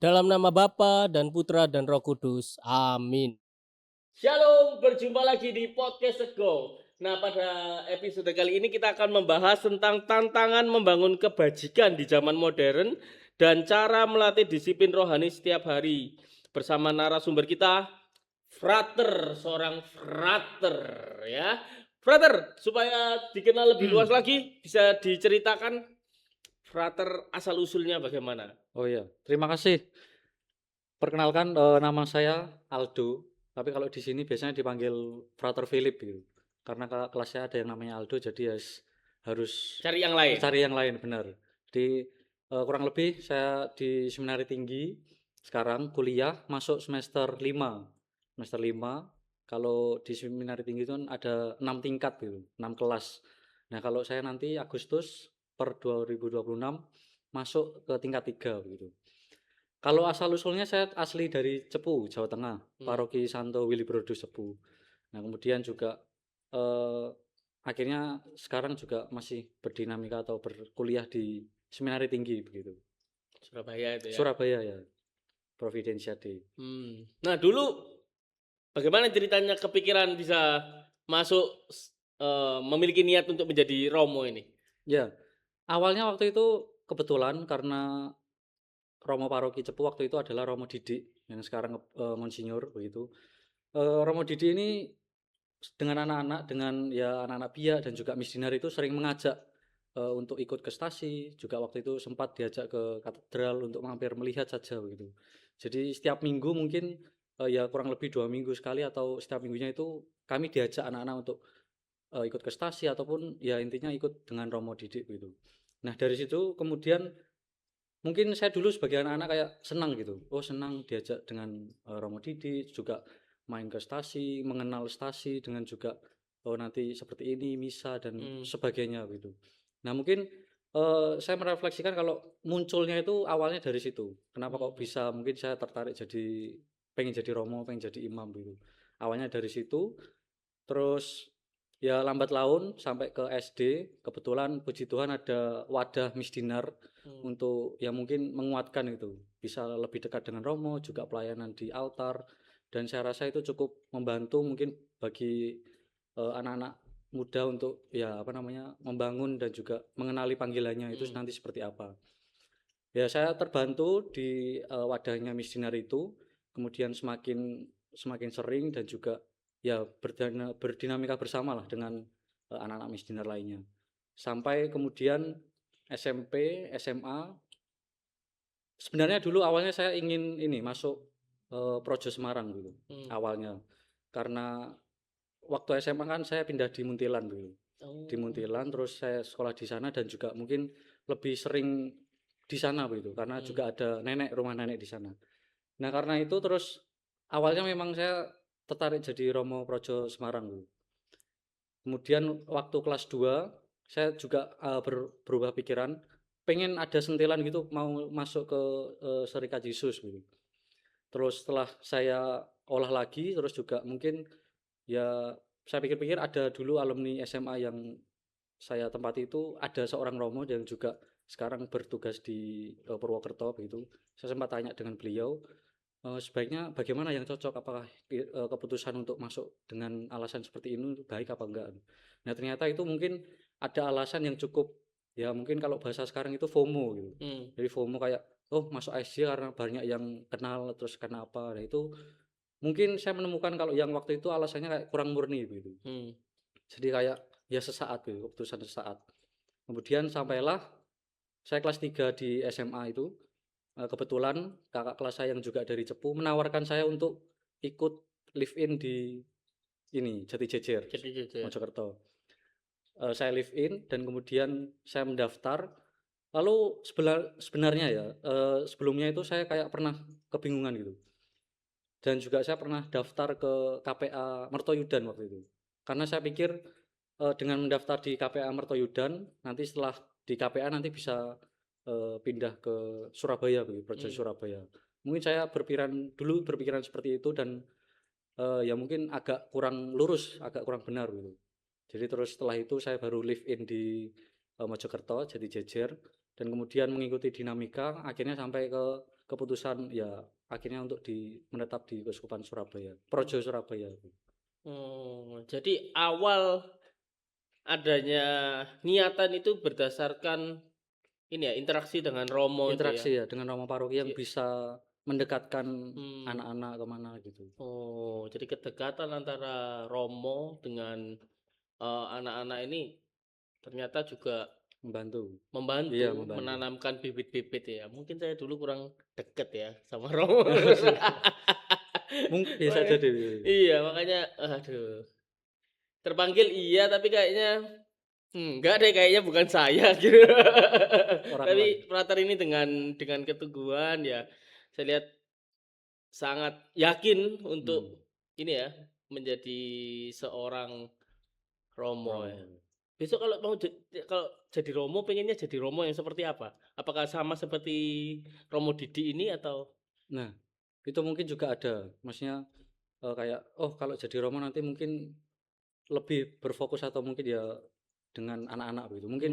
Dalam nama Bapa dan Putra dan Roh Kudus. Amin. Shalom, berjumpa lagi di Podcast Sego. Nah, pada episode kali ini kita akan membahas tentang tantangan membangun kebajikan di zaman modern dan cara melatih disiplin rohani setiap hari. Bersama narasumber kita, Frater, seorang frater ya. Frater, supaya dikenal lebih luas lagi, bisa diceritakan frater asal-usulnya bagaimana? Oh iya, terima kasih. Perkenalkan, nama saya Aldo, tapi kalau di sini biasanya dipanggil Frater Philip gitu. Karena kelasnya ada yang namanya Aldo, jadi harus Cari yang lain. cari yang lain, benar. Di kurang lebih saya di Seminari Tinggi, sekarang kuliah masuk semester 5. Semester 5, kalau di Seminari Tinggi itu kan ada 6 tingkat gitu, 6 kelas. Nah, kalau saya nanti Agustus per 2026 masuk ke tingkat 3 begitu. Kalau asal-usulnya saya asli dari Cepu, Jawa Tengah, Paroki Santo Willy Brodus Cepu. Nah, kemudian juga eh, akhirnya sekarang juga masih berdinamika atau berkuliah di Seminari Tinggi begitu. Surabaya itu ya. Surabaya ya, Providensia D. Nah, dulu bagaimana ceritanya kepikiran bisa masuk memiliki niat untuk menjadi Romo ini? Ya, awalnya waktu itu kebetulan karena Romo Paroki Cepu waktu itu adalah Romo Didik yang sekarang Monsinyur begitu. Romo Didik ini dengan anak-anak, dengan ya anak-anak biak dan juga missioner itu sering mengajak untuk ikut ke stasi, juga waktu itu sempat diajak ke katedral untuk mampir melihat saja begitu. Jadi setiap minggu mungkin ya kurang lebih 2 minggu sekali atau setiap minggunya itu kami diajak anak-anak untuk ikut ke stasi ataupun ya intinya ikut dengan Romo Didik begitu. Nah dari situ kemudian mungkin saya dulu sebagai anak-anak kayak senang gitu. Oh, senang diajak dengan Romo Didi, juga main ke stasi, mengenal stasi dengan juga oh nanti seperti ini misa dan sebagainya gitu. Nah, mungkin saya merefleksikan kalau munculnya itu awalnya dari situ. Kenapa kok bisa mungkin saya tertarik jadi pengen jadi Romo, pengen jadi imam gitu. Awalnya dari situ, terus ya lambat laun sampai ke SD, kebetulan puji Tuhan ada wadah misdinar untuk ya mungkin menguatkan itu, bisa lebih dekat dengan Romo, juga pelayanan di altar, dan saya rasa itu cukup membantu mungkin bagi anak-anak muda untuk ya apa namanya membangun dan juga mengenali panggilannya itu nanti seperti apa. Ya saya terbantu di wadahnya misdinar itu, kemudian semakin semakin sering dan juga ya berdinamika bersamalah dengan anak-anak misdinar lainnya. Sampai kemudian SMP, SMA, sebenarnya dulu awalnya saya ingin ini masuk Projo Semarang dulu awalnya. Karena waktu SMA kan saya pindah di Muntilan dulu. Di Muntilan terus saya sekolah di sana dan juga mungkin lebih sering di sana begitu karena juga ada nenek, rumah nenek di sana. Nah, karena itu terus awalnya memang saya tertarik jadi Romo Projo Semarang dulu. Kemudian waktu kelas 2 saya juga berubah pikiran, pengen ada sentilan gitu mau masuk ke Serikat Yesus gitu. Terus setelah saya olah lagi terus juga mungkin ya saya pikir-pikir ada dulu alumni SMA yang saya tempati itu ada seorang Romo yang juga sekarang bertugas di Purwokerto begitu. Saya sempat tanya dengan beliau, sebaiknya bagaimana yang cocok? Apakah keputusan untuk masuk dengan alasan seperti ini baik apa enggak? Nah, ternyata itu mungkin ada alasan yang cukup ya mungkin kalau bahasa sekarang itu FOMO gitu. Jadi FOMO kayak oh masuk ISJ karena banyak yang kenal terus karena apa. Nah, itu mungkin saya menemukan kalau yang waktu itu alasannya kayak kurang murni gitu. Jadi kayak ya sesaat gitu, keputusan sesaat. Kemudian sampailah saya kelas 3 di SMA itu, kebetulan kakak kelas saya yang juga dari Cepu menawarkan saya untuk ikut live in di ini, Jati Jejer, Jadi jujur. Mojokerto. Saya live in dan kemudian saya mendaftar. Lalu sebenarnya ya, sebelumnya itu saya kayak pernah kebingungan gitu. Dan juga saya pernah daftar ke KPA Mertoyudan waktu itu. Karena saya pikir dengan mendaftar di KPA Mertoyudan, nanti setelah di KPA nanti bisa pindah ke Surabaya begitu, Projo Surabaya. Mungkin saya berpikiran seperti itu dan ya mungkin agak kurang lurus, agak kurang benar gitu. Jadi terus setelah itu saya baru live in di Mojokerto, jadi jejer dan kemudian mengikuti dinamika akhirnya sampai ke keputusan ya akhirnya untuk menetap di Keuskupan Surabaya, Projo Surabaya. Jadi awal adanya niatan itu berdasarkan ini ya, interaksi dengan Romo itu ya. Interaksi ya dengan Romo Paroki yang Iya. bisa mendekatkan Hmm. anak-anak kemana gitu. Jadi kedekatan antara Romo dengan anak-anak ini ternyata juga Membantu. membantu Iya, membantu. menanamkan bibit-bibit ya. Mungkin saya dulu kurang deket ya sama Romo. Mungkin bisa jadi. Iya, makanya aduh. Terpanggil iya tapi kayaknya enggak deh, kayaknya bukan saya gitu. Orang Tapi lain. frater ini dengan keteguhan ya, saya lihat sangat yakin untuk ini ya menjadi seorang Romo ya. Romo. Besok kalau mau kalau jadi Romo pengennya jadi Romo yang seperti apa? Apakah sama seperti Romo Didi ini atau? Nah, itu mungkin juga ada. Maksudnya kayak kalau jadi Romo nanti mungkin lebih berfokus atau mungkin ya dengan anak-anak gitu. Mungkin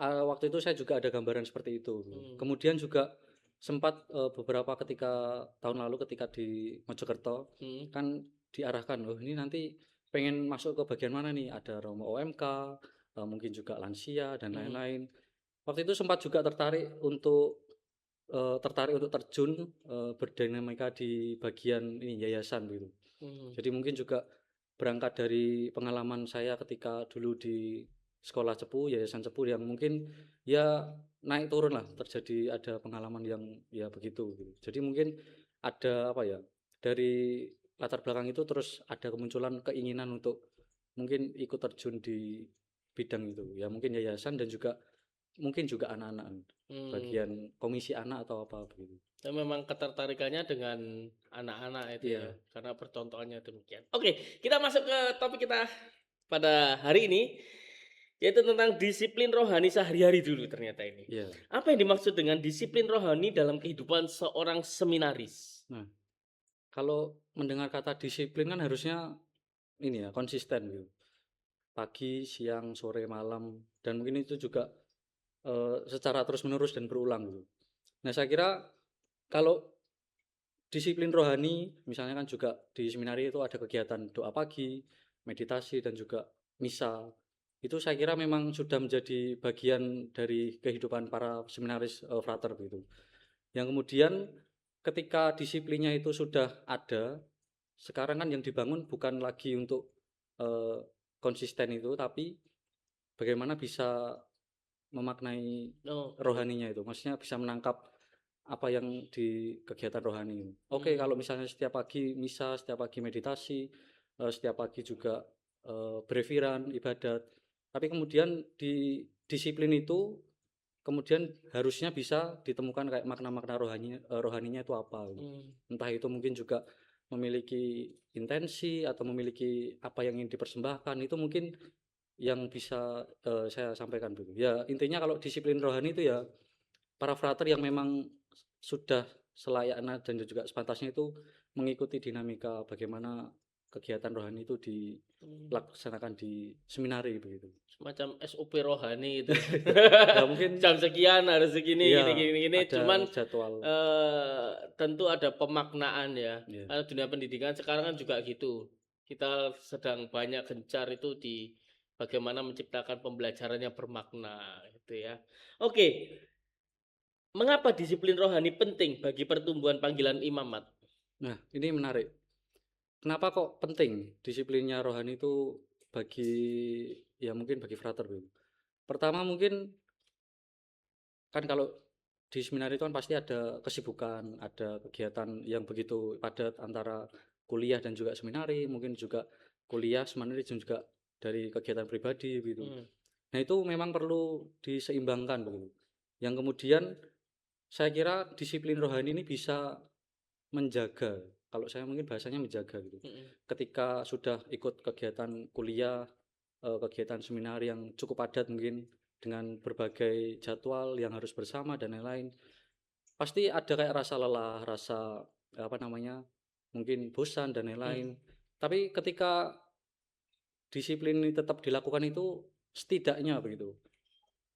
waktu itu saya juga ada gambaran seperti itu. Kemudian juga sempat beberapa ketika tahun lalu ketika di Mojokerto kan diarahkan, ini nanti pengen masuk ke bagian mana nih? Ada Romo OMK, mungkin juga lansia dan lain-lain. Waktu itu sempat juga tertarik untuk terjun berdinamika di bagian ini yayasan gitu. Jadi mungkin juga berangkat dari pengalaman saya ketika dulu di sekolah cepu, yayasan cepu yang mungkin ya naik turun lah, terjadi ada pengalaman yang ya begitu gitu. Jadi mungkin ada apa ya, dari latar belakang itu terus ada kemunculan keinginan untuk mungkin ikut terjun di bidang itu. Ya mungkin yayasan dan juga mungkin juga anak-anak bagian komisi anak atau apa begitu. Dan memang ketertarikannya dengan anak-anak itu ya, karena percontohannya demikian. Oke, kita masuk ke topik kita pada hari ini, yaitu tentang disiplin rohani sehari-hari dulu ternyata ini. Apa yang dimaksud dengan disiplin rohani dalam kehidupan seorang seminaris? Nah, kalau mendengar kata disiplin kan harusnya ini ya, konsisten gitu. Pagi, siang, sore, malam, dan mungkin itu juga secara terus-menerus dan berulang gitu. Nah, saya kira kalau disiplin rohani, misalnya kan juga di seminari itu ada kegiatan doa pagi, meditasi, dan juga misa. Itu saya kira memang sudah menjadi bagian dari kehidupan para seminaris frater begitu. Yang kemudian ketika disiplinnya itu sudah ada, sekarang kan yang dibangun bukan lagi untuk konsisten itu, tapi bagaimana bisa memaknai rohaninya itu. Maksudnya bisa menangkap apa yang di kegiatan rohani. Oke, kalau misalnya setiap pagi misa, setiap pagi meditasi, setiap pagi juga bereviran, ibadat. Tapi kemudian di disiplin itu kemudian harusnya bisa ditemukan kayak makna-makna rohaninya itu apa. Entah itu mungkin juga memiliki intensi atau memiliki apa yang ingin dipersembahkan, itu mungkin yang bisa saya sampaikan dulu. Ya intinya kalau disiplin rohani itu ya para frater yang memang sudah selayaknya dan juga sepantasnya itu mengikuti dinamika bagaimana kegiatan rohani itu dilaksanakan di seminari begitu. Semacam SOP rohani itu. Ya mungkin jam sekian harus segini, ya, gini. ada Cuman jadwal. Tentu ada pemaknaan ya. Ya. Karena dunia pendidikan sekarang kan juga gitu. Kita sedang banyak gencar itu di bagaimana menciptakan pembelajaran yang bermakna gitu ya. Oke. Mengapa disiplin rohani penting bagi pertumbuhan panggilan imamat? Nah, ini menarik. Kenapa kok penting disiplinnya rohani itu bagi ya mungkin bagi frater gitu. Pertama mungkin kan kalau di seminar itu kan pasti ada kesibukan, ada kegiatan yang begitu padat antara kuliah dan juga seminari, mungkin juga kuliah, seminari dan juga dari kegiatan pribadi gitu. Nah, itu memang perlu diseimbangkan begitu. Yang kemudian saya kira disiplin rohani ini bisa menjaga, kalau saya mungkin bahasanya menjaga gitu. Ketika sudah ikut kegiatan kuliah, kegiatan seminar yang cukup padat mungkin dengan berbagai jadwal yang harus bersama dan lain-lain, pasti ada kayak rasa lelah, rasa apa namanya, mungkin bosan dan lain-lain. Tapi ketika disiplin ini tetap dilakukan itu setidaknya begitu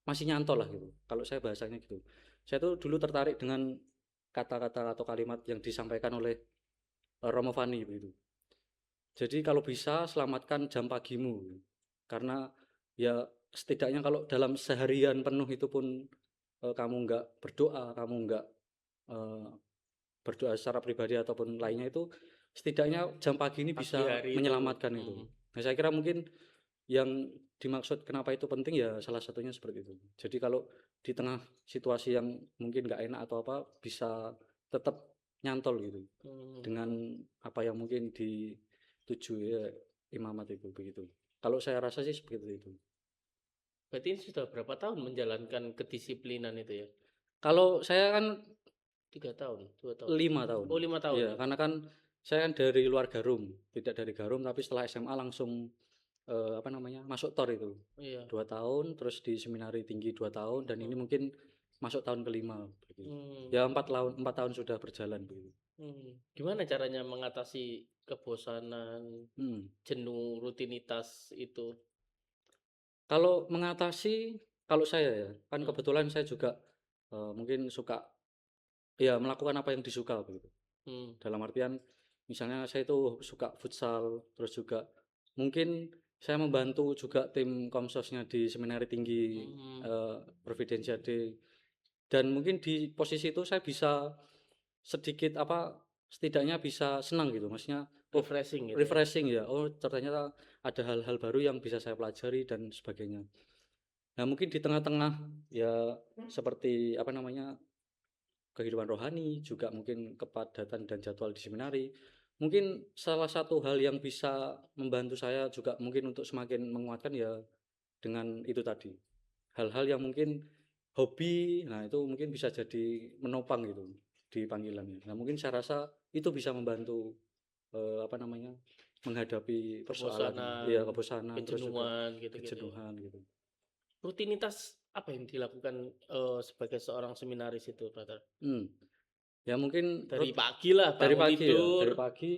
masih nyantol lah gitu. Kalau saya bahasanya gitu. Saya tuh dulu tertarik dengan kata-kata atau kalimat yang disampaikan oleh Romo Fani begitu. Jadi kalau bisa selamatkan jam pagimu, karena ya setidaknya kalau dalam seharian penuh itu pun kamu nggak berdoa, kamu nggak eh, berdoa secara pribadi ataupun lainnya, itu setidaknya jam pagi ini Pagi bisa hari itu. menyelamatkan itu. Nah, saya kira mungkin yang dimaksud kenapa itu penting ya salah satunya seperti itu. Jadi kalau di tengah situasi yang mungkin nggak enak atau apa, bisa tetap nyantol gitu dengan apa yang mungkin dituju ya imamat itu begitu. Kalau saya rasa sih seperti itu. Berarti ini sudah berapa tahun menjalankan kedisiplinan itu ya? Kalau saya kan 3 tahun, 2 tahun. 5 tahun. Oh, 5 tahun. Iya, karena kan saya kan dari luar Garum, tidak dari Garum, tapi setelah SMA langsung apa namanya, masuk TOR itu. Iya. 2 tahun, terus di seminari tinggi 2 tahun, dan ini mungkin masuk tahun kelima begitu. Ya 4 tahun sudah berjalan begitu. Gimana caranya mengatasi kebosanan, jenuh, rutinitas itu? Kalau mengatasi, kalau saya ya, kan kebetulan saya juga mungkin suka ya melakukan apa yang disuka begitu. Dalam artian misalnya saya itu suka futsal, terus juga mungkin saya membantu juga tim komsosnya di seminari tinggi Providensia D, dan mungkin di posisi itu saya bisa sedikit apa, setidaknya bisa senang gitu, maksudnya Refreshing gitu ya? refreshing ya, oh ternyata ada hal-hal baru yang bisa saya pelajari dan sebagainya. Nah mungkin di tengah-tengah ya seperti apa namanya, kehidupan rohani, juga mungkin kepadatan dan jadwal di seminari, mungkin salah satu hal yang bisa membantu saya juga mungkin untuk semakin menguatkan ya dengan itu tadi, hal-hal yang mungkin hobi, nah itu mungkin bisa jadi menopang gitu di panggilannya. Nah mungkin saya rasa itu bisa membantu apa namanya, menghadapi persoalan ya kebosanan, terus juga kejenuhan gitu-gitu ya? kejenuhan gitu. Rutinitas apa yang dilakukan sebagai seorang seminaris itu, Brother? Ya mungkin Dari pagi lah, dari bangun pagi ya, tidur. dari pagi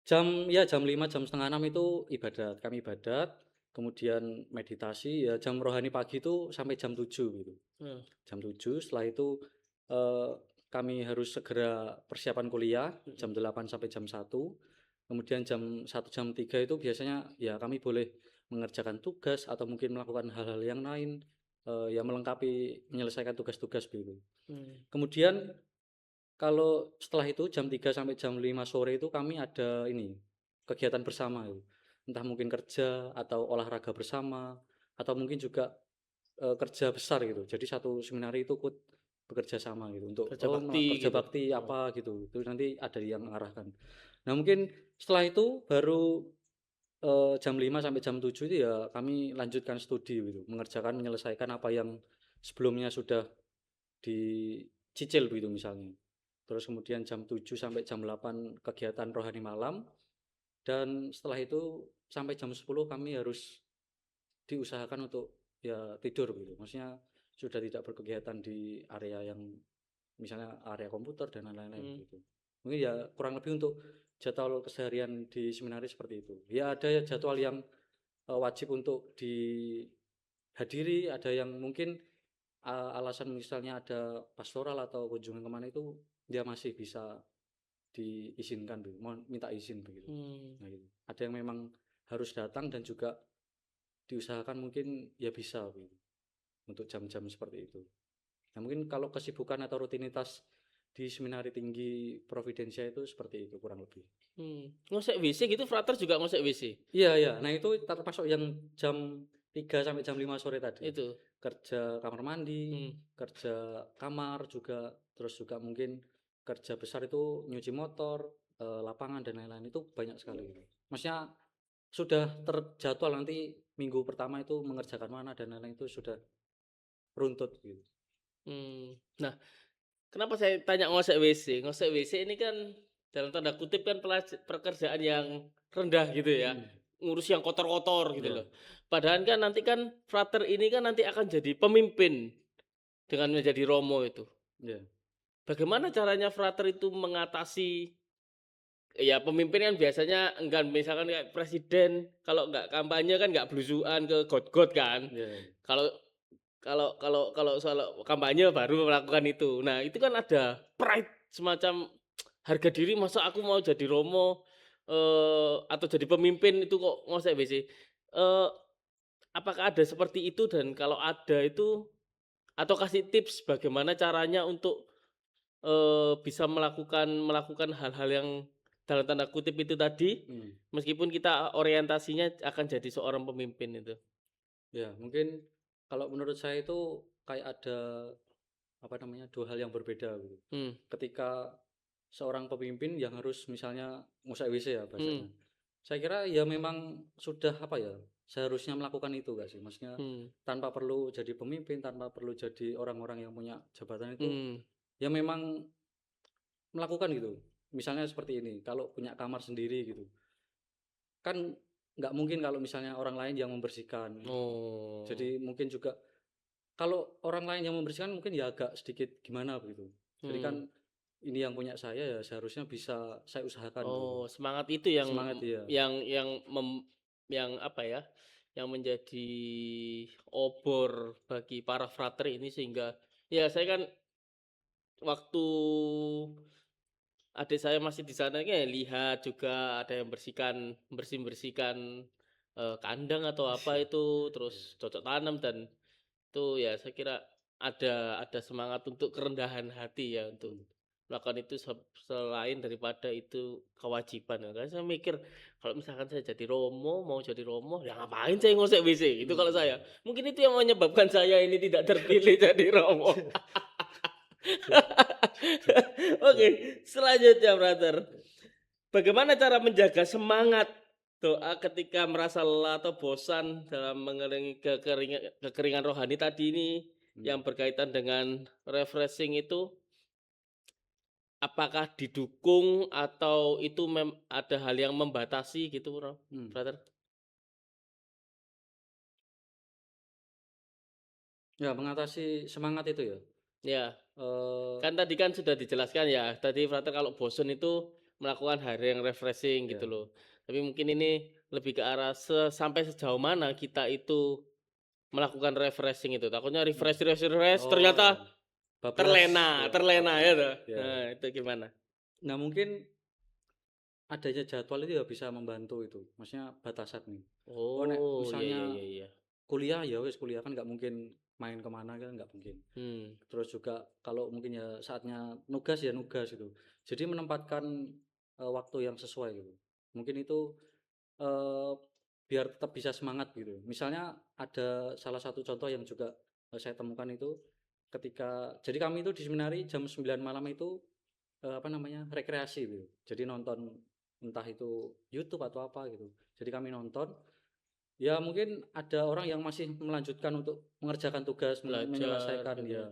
jam 5, jam 6 itu ibadat, kami ibadat, kemudian meditasi ya, jam rohani pagi itu sampai jam 7 gitu. Jam 7 setelah itu kami harus segera persiapan kuliah jam 8 sampai jam 1. Kemudian jam 1 jam 3 itu biasanya ya kami boleh mengerjakan tugas atau mungkin melakukan hal-hal yang lain yang melengkapi menyelesaikan tugas-tugas begitu. Kemudian kalau setelah itu jam 3 sampai jam 5 sore itu kami ada ini, kegiatan bersama itu. Entah mungkin kerja atau olahraga bersama, atau mungkin juga kerja besar gitu. Jadi satu seminari itu ikut bekerja sama gitu untuk Kerja bakti kerja gitu. bakti apa gitu. Itu nanti ada yang mengarahkan. Nah, mungkin setelah itu baru jam 5 sampai jam 7 itu ya kami lanjutkan studi gitu, mengerjakan menyelesaikan apa yang sebelumnya sudah dicicil begitu misalnya. Terus kemudian jam 7 sampai jam 8 kegiatan rohani malam, dan setelah itu sampai jam 10 kami harus diusahakan untuk ya tidur gitu. Maksudnya sudah tidak berkegiatan di area yang misalnya area komputer dan lain-lain gitu. Mungkin ya kurang lebih untuk jadwal keseharian di seminari seperti itu. Ya ada jadwal yang wajib untuk dihadiri, ada yang mungkin alasan misalnya ada pastoral atau kunjungan kemana itu dia masih bisa diizinkan gitu, mau minta izin begitu. Nah, gitu. Ada yang memang harus datang dan juga diusahakan mungkin ya bisa gitu, untuk jam-jam seperti itu. Nah mungkin kalau kesibukan atau rutinitas di seminari tinggi Providensia itu seperti itu kurang lebih. Ngosek WC gitu, frater juga ngosek WC? Iya, nah itu termasuk yang jam 3 sampai jam 5 sore tadi. Itu? Kerja kamar mandi, kerja kamar juga, terus juga mungkin kerja besar itu nyuci motor, lapangan dan lain-lain, itu banyak sekali. Maksudnya sudah terjadwal nanti minggu pertama itu mengerjakan mana dan lain-lain, itu sudah runtut gitu. Nah, kenapa saya tanya ngosek WC? Ngosek WC ini kan dalam tanda kutip kan pekerjaan yang rendah gitu ya. Ngurus yang kotor-kotor gitu loh. Padahal kan nanti kan frater ini kan nanti akan jadi pemimpin dengan menjadi romo itu. Bagaimana caranya frater itu mengatasi, ya pemimpin kan biasanya enggan, misalkan kayak presiden kalau nggak kampanye kan nggak belusuan ke got-got kan. Kalau kalau soal kampanye baru melakukan itu. Nah, itu kan ada pride semacam harga diri, masa aku mau jadi romo atau jadi pemimpin itu kok ngosek WC. Eh, apakah ada seperti itu, dan kalau ada itu, atau kasih tips bagaimana caranya untuk bisa melakukan melakukan hal-hal yang dalam tanda kutip itu tadi, Hmm. meskipun kita orientasinya akan jadi seorang pemimpin itu. Ya, mungkin kalau menurut saya itu kayak ada apa namanya, dua hal yang berbeda gitu. Hmm, Ketika seorang pemimpin yang harus misalnya ngusai WC ya hmm, bahasanya. Saya kira ya memang sudah apa ya, seharusnya melakukan itu gak sih? Maksudnya hmm, tanpa perlu jadi pemimpin, tanpa perlu jadi orang-orang yang punya jabatan itu, hmm, ya memang melakukan gitu. Misalnya seperti ini, kalau punya kamar sendiri gitu, kan nggak mungkin kalau misalnya orang lain yang membersihkan. oh, Jadi mungkin juga kalau orang lain yang membersihkan mungkin ya agak sedikit gimana begitu. Jadi kan hmm. ini yang punya saya ya seharusnya bisa saya usahakan gitu. Oh, semangat itu yang Semangat ya. yang yang apa ya, yang menjadi obor bagi para frater ini, sehingga ya saya kan waktu adik saya masih di sana ya lihat juga ada yang bersihkan kandang atau apa itu, Ya. terus cocok tanam, dan itu ya saya kira ada semangat untuk kerendahan hati ya untuk Hmm. melakukan itu, selain daripada itu kewajiban ya. Karena saya mikir kalau misalkan saya jadi romo, mau jadi romo, ya ngapain saya ngosek WC itu kalau saya. Mungkin itu yang menyebabkan saya ini tidak terpilih jadi romo. Oke, selanjutnya brother. Bagaimana cara menjaga semangat doa ketika merasa lelah atau bosan dalam mengiringi kekeringan rohani tadi ini, Hmm. yang berkaitan dengan refreshing itu, apakah didukung atau itu ada hal yang membatasi gitu, Hmm. brother? Ya mengatasi semangat itu ya. Ya, Eh kan tadi kan sudah dijelaskan ya. Tadi brother kalau bosan itu melakukan hal yang refreshing gitu ya. loh. Tapi mungkin ini lebih ke arah sampai sejauh mana kita itu melakukan refreshing itu. Takutnya Hmm. refresh refresh refresh ternyata Oh, bablas terlena, ya, terlena ya bablas. tuh. Ya. Nah, itu gimana? Nah, mungkin adanya jadwal itu ya bisa membantu itu. Maksudnya batasan nih. Oh, nek Oh, iya iya misalnya iya iya. kuliah ya wis kuliah kan nggak mungkin main kemana kan nggak mungkin. Hmm. Terus juga kalau mungkin ya saatnya nugas ya nugas gitu. Jadi menempatkan waktu yang sesuai gitu. Mungkin itu eh, biar tetap bisa semangat gitu. Misalnya ada salah satu contoh yang juga saya temukan itu ketika jadi kami itu di seminari jam 9 malam itu apa namanya rekreasi gitu. Jadi nonton entah itu YouTube atau apa gitu. Jadi kami nonton. Ya mungkin ada orang yang masih melanjutkan untuk mengerjakan tugas, Belajar menyelesaikan gitu ya. ya.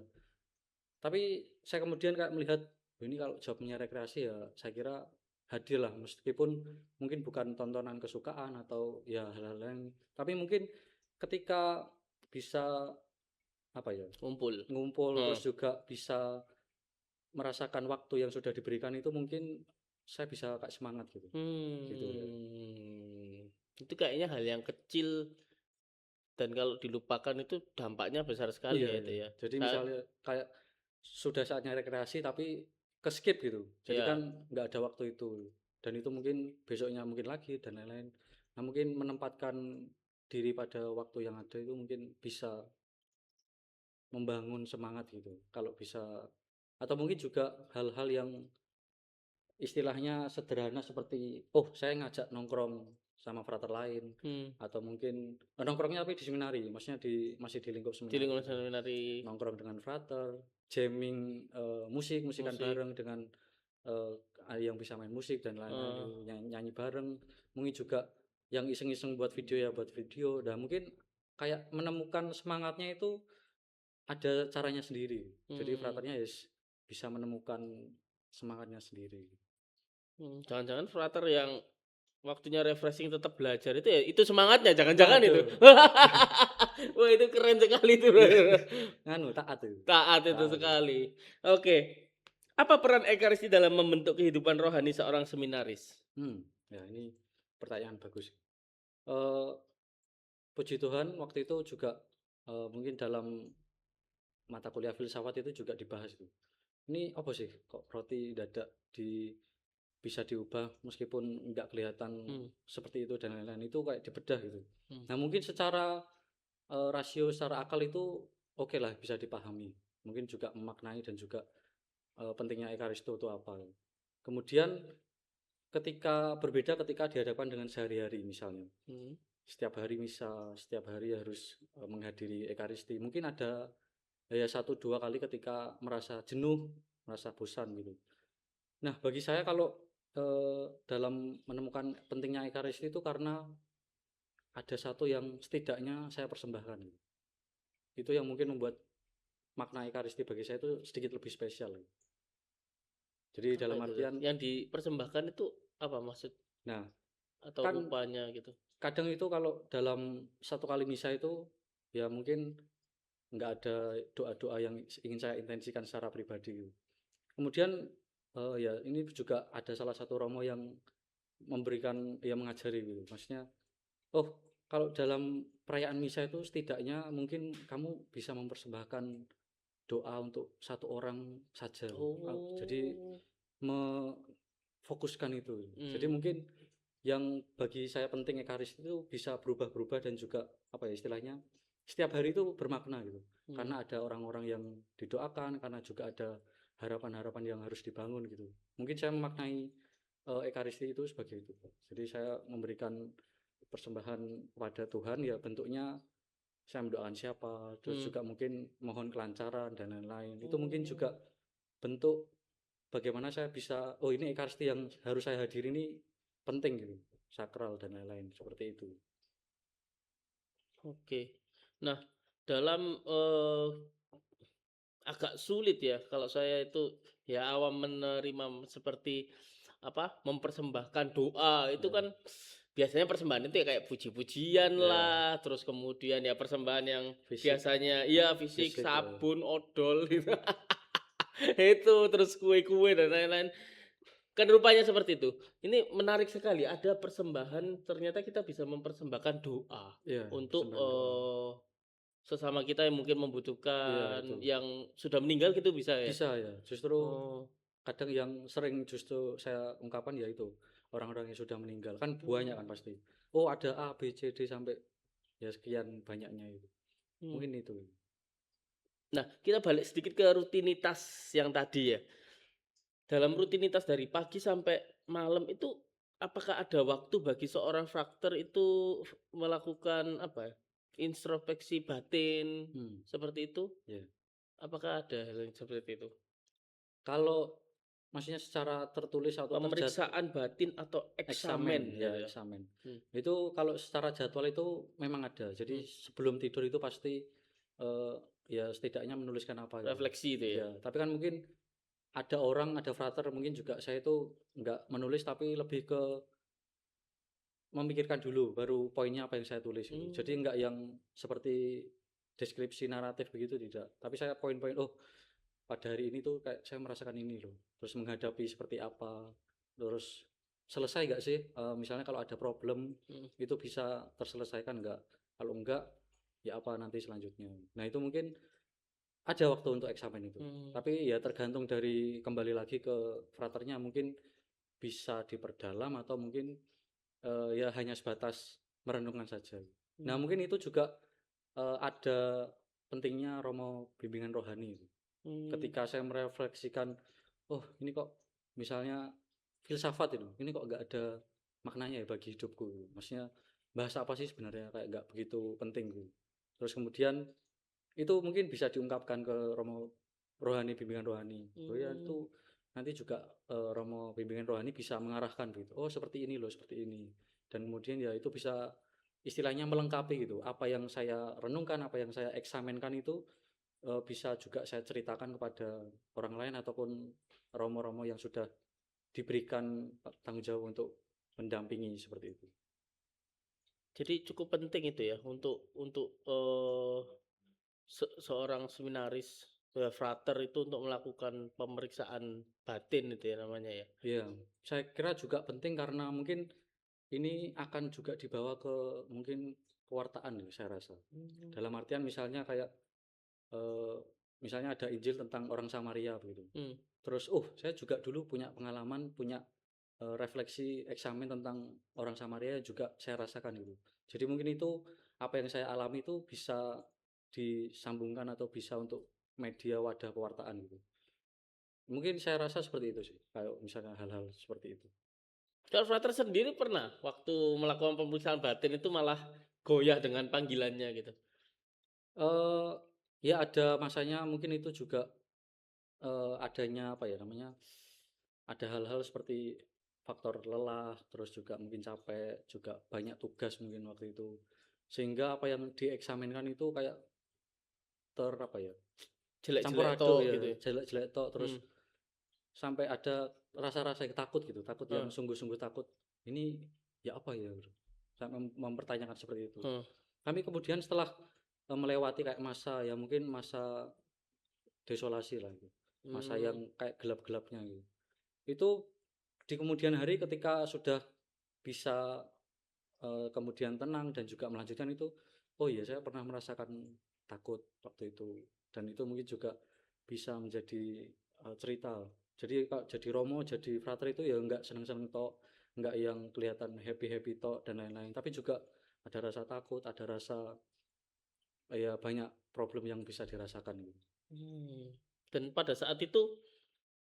Tapi saya kemudian kayak melihat, "Oh, ini kalau jawabnya rekreasi ya saya kira hadir lah meskipun mungkin bukan tontonan kesukaan atau ya hal-hal lain. Tapi mungkin ketika bisa apa ya Ngumpul. ngumpul Heeh. terus juga bisa merasakan waktu yang sudah diberikan itu mungkin saya bisa kayak semangat gitu. Gitu ya. Hmm. Itu kayaknya hal yang kecil, dan kalau dilupakan itu dampaknya besar sekali Iya, ya itu iya. ya. Jadi misalnya kayak sudah saatnya rekreasi tapi ke-skip gitu. Jadi kan Ya. nggak ada waktu itu. Dan itu mungkin besoknya mungkin lagi dan lain-lain. Nah, mungkin menempatkan diri pada waktu yang ada itu mungkin bisa membangun semangat gitu. Kalau bisa atau mungkin juga hal-hal yang istilahnya sederhana seperti oh saya ngajak nongkrong sama frater lain Hmm. atau mungkin nongkrongnya tapi di seminari maksudnya masih di lingkup Di seminari lingkungan gitu seminari. nongkrong dengan frater jamming musikan Musik. bareng dengan eh, yang bisa main musik dan lain-lain eh, gitu. Nyanyi bareng mungkin juga yang iseng-iseng buat video ya buat video dan mungkin kayak menemukan semangatnya itu ada caranya sendiri jadi hmm. fraternya bisa menemukan semangatnya sendiri. Jangan-jangan frater yang waktunya refreshing tetap belajar itu ya, itu semangatnya, jangan-jangan itu. Waduh. Wah, itu keren sekali itu, Iya, brother. nganu taat itu. Taat itu Taat itu. sekali. Oke. Apa peran ekaristi dalam membentuk kehidupan rohani seorang seminaris? Ya ini pertanyaan bagus. Eh, puji Tuhan waktu itu juga mungkin dalam mata kuliah filsafat itu juga dibahas itu. Ini apa sih kok roti dadak bisa diubah meskipun nggak kelihatan Hmm. seperti itu dan lain-lain, itu kayak dibedah gitu. Hmm. Nah mungkin secara rasio, secara akal itu oke lah bisa dipahami. Mungkin juga memaknai dan juga pentingnya Ekaristo itu apa. Kemudian ketika dihadapkan dengan sehari-hari misalnya, Hmm. setiap hari misa, setiap hari harus menghadiri Ekaristi. Mungkin ada ya 1-2 kali ketika merasa jenuh, merasa bosan gitu. Nah, bagi saya kalau dalam menemukan pentingnya Ekaristi itu karena ada satu yang setidaknya saya persembahkan gitu. Itu yang mungkin membuat makna Ekaristi bagi saya itu sedikit lebih spesial gitu. Jadi Apa dalam itu artian, yang dipersembahkan itu apa maksud nah atau kan upahnya gitu? kadang itu kalau dalam 1 kali misa itu ya mungkin nggak ada doa-doa yang ingin saya intensikan secara pribadi gitu. Kemudian ya ini juga ada salah satu romo yang memberikan, ya mengajari gitu. Maksudnya, oh kalau dalam perayaan misa itu setidaknya mungkin kamu bisa mempersembahkan doa untuk satu orang saja. Jadi Oh. memfokuskan itu. Jadi Hmm. mungkin yang bagi saya penting Ekaristi itu bisa berubah-berubah dan juga apa ya istilahnya setiap hari itu bermakna gitu. Hmm. Karena ada orang-orang yang didoakan, karena juga ada harapan-harapan yang harus dibangun gitu. Mungkin saya memaknai Ekaristi itu sebagai itu. Jadi saya memberikan persembahan kepada Tuhan ya bentuknya saya mendoakan siapa, terus Hmm. juga mungkin mohon kelancaran dan lain-lain. Itu mungkin Oh. juga bentuk bagaimana saya bisa, oh ini Ekaristi yang harus saya hadiri ini penting gitu, sakral dan lain-lain seperti itu. Oke. Nah, dalam agak sulit ya kalau saya itu ya awam menerima seperti apa mempersembahkan doa itu Ya, kan biasanya persembahan itu ya kayak puji-pujian ya, lah, terus kemudian ya persembahan yang fisik, biasanya iya fisik, fisik ya. sabun, odol gitu. Itu terus kue-kue dan lain-lain. Kan rupanya seperti itu. Ini menarik sekali, ada persembahan ternyata kita bisa mempersembahkan doa Iya, untuk persembahan doa. sesama kita yang mungkin Iya membutuhkan, itu. yang sudah meninggal gitu bisa ya? Bisa ya. Justru Oh. kadang yang sering justru saya ungkapkan ya itu orang-orang yang sudah meninggal kan banyak kan Hmm. pasti. Oh ada A B C D sampai ya sekian banyaknya itu. Hmm. Mungkin itu. Nah, kita balik sedikit ke rutinitas yang tadi ya. Dalam rutinitas dari pagi sampai malam itu, apakah ada waktu bagi seorang frakter itu melakukan apa ya, introspeksi batin Hmm, seperti itu? ya. Apakah ada hal yang seperti itu? Kalau maksudnya secara tertulis atau Pemeriksaan batin atau eksamen eksamen gitu ya ya? eksamen. Hmm. Itu kalau secara jadwal itu memang ada. Jadi Hmm. sebelum tidur itu pasti eh, ya setidaknya menuliskan apa gitu. Refleksi itu ya? Ya, tapi kan mungkin ada orang, ada frater mungkin juga saya itu nggak menulis tapi lebih ke memikirkan dulu baru poinnya apa yang saya tulis gitu. Jadi Hmm. nggak yang seperti deskripsi naratif begitu tidak. Tapi saya poin-poin, oh pada hari ini tuh kayak saya merasakan ini loh. Terus menghadapi seperti apa. Terus selesai nggak sih? Misalnya kalau ada problem Hmm. itu bisa terselesaikan nggak? Kalau enggak ya apa nanti selanjutnya. Nah itu mungkin ada waktu untuk eksamen itu. Hmm. Tapi ya tergantung dari kembali lagi ke fraternya mungkin bisa diperdalam atau mungkin ya hanya sebatas merenungkan saja. Nah, Hmm. mungkin itu juga ada pentingnya romo bimbingan rohani. Hmm. Ketika saya merefleksikan, oh ini kok misalnya filsafat ini kok nggak ada maknanya ya bagi hidupku. Maksudnya bahasa apa sih sebenarnya kayak nggak begitu penting gitu. Terus kemudian itu mungkin bisa diungkapkan ke romo rohani bimbingan rohani. Oh ya Hmm. itu nanti juga romo bimbingan rohani bisa mengarahkan gitu. Oh seperti ini loh, seperti ini. Dan kemudian ya itu bisa istilahnya melengkapi gitu. Apa yang saya renungkan, apa yang saya eksamenkan itu bisa juga saya ceritakan kepada orang lain ataupun romo-romo yang sudah diberikan tanggung jawab untuk mendampingi seperti itu. Jadi cukup penting itu ya untuk seorang seminaris frater itu untuk melakukan pemeriksaan batin itu ya namanya ya. Iya, saya kira juga penting karena mungkin ini akan juga dibawa ke mungkin kewartaan ya saya rasa. Hmm. Dalam artian misalnya kayak eh, misalnya ada Injil tentang orang Samaria begitu. Hmm. Terus saya juga dulu punya pengalaman, punya refleksi eksamen tentang orang Samaria juga saya rasakan gitu. Jadi mungkin itu apa yang saya alami itu bisa disambungkan atau bisa untuk media wadah pewartaan gitu. Mungkin saya rasa seperti itu sih, kayak misalnya hal-hal seperti itu. Kalau Frater sendiri pernah waktu melakukan pemeriksaan batin itu malah goyah dengan panggilannya gitu. Eh ya ada masanya mungkin itu juga adanya apa ya namanya, ada hal-hal seperti faktor lelah, terus juga mungkin capek, juga banyak tugas mungkin waktu itu. Sehingga apa yang dieksaminkan itu kayak apa ya, campur Jelek-jelek aduk tok ya, gitu ya. jelek-jelek tok, terus Hmm. sampai ada rasa-rasa yang takut gitu, takut yang Hmm. sungguh-sungguh takut. Ini ya apa ya, gitu. Sampai mempertanyakan seperti itu. Hmm. Kami kemudian setelah melewati kayak masa ya mungkin masa desolasi lah gitu. Masa Hmm. yang kayak gelap-gelapnya gitu. Itu di kemudian hari ketika sudah bisa kemudian tenang dan juga melanjutkan itu, oh iya saya pernah merasakan takut waktu itu, dan itu mungkin juga bisa menjadi cerita. Jadi kalau jadi Romo, jadi frater itu ya enggak seneng-seneng tok, enggak yang kelihatan happy-happy tok dan lain-lain, tapi juga ada rasa takut, ada rasa ya banyak problem yang bisa dirasakan gitu. Hmm. Dan pada saat itu